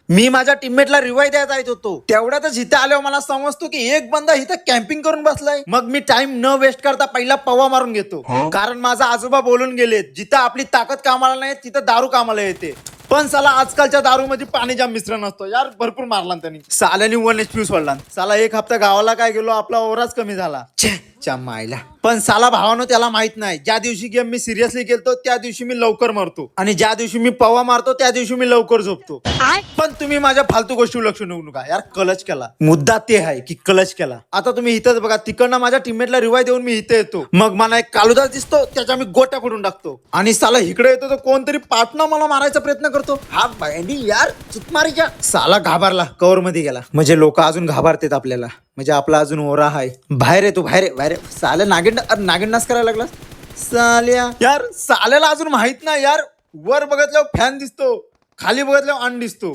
मी माझ्या टीममेटला रिवाय द्यायला येत होतो, तेवढ्यातच इथे आल्यावर मला समजतो की एक बंदा इथं कॅम्पिंग करून बसलाय. मग मी टाइम न वेस्ट करता पहिला पवा मारून घेतो, कारण माझा आजोबा बोलून गेले, जिथं आपली ताकद कामाला नाही तिथं दारू कामाला येते. पण साला आजकालच्या दारू मध्ये पाणी जाम मिश्रण असतो यार. भरपूर मारला त्यांनी, साल्यानी 1 HP सोडला. साला एक हप्ता गावाला काय गेलो, आपला ओराच कमी झाला. मायला. पण साला भावानो त्याला माहित नाही, ज्या दिवशी गेम मी सिरियसली गेलतो त्या दिवशी मी लवकर मरतो, आणि ज्या दिवशी मी पवा मारतो त्या दिवशी मी लवकर झोपतो. पण तुम्ही माझ्या फालतू गोष्टी लक्ष नेऊ नका यार. कलच केला मुद्दा ते आहे की कलच केला. आता तुम्ही इथंच बघा, तिकडनं माझ्या टीममेटला रिवाय देऊन मी इथे येतो, मग मला एक कालुदास दिसतो, त्याच्या मी गोट्या फोडून टाकतो, आणि साला इकडे येतो तर कोणतरी पाटणं मला मारायचा प्रयत्न करतो. हा बँडी यार चुतमारीच्या. साला घाबरला, कव्हर मध्ये गेला. म्हणजे लोक अजून घाबरतात आपल्याला, म्हणजे आपला अजून ओरा आहे. बाहेर येतो, बाहेर बाहेर. साल्या नागिंडास करायला लागला साल्या. यार साल्याला अजून माहित नाही यार, वर बघितल्यावर फॅन दिसतो, खाली बघितल्यावर अंड दिसतो.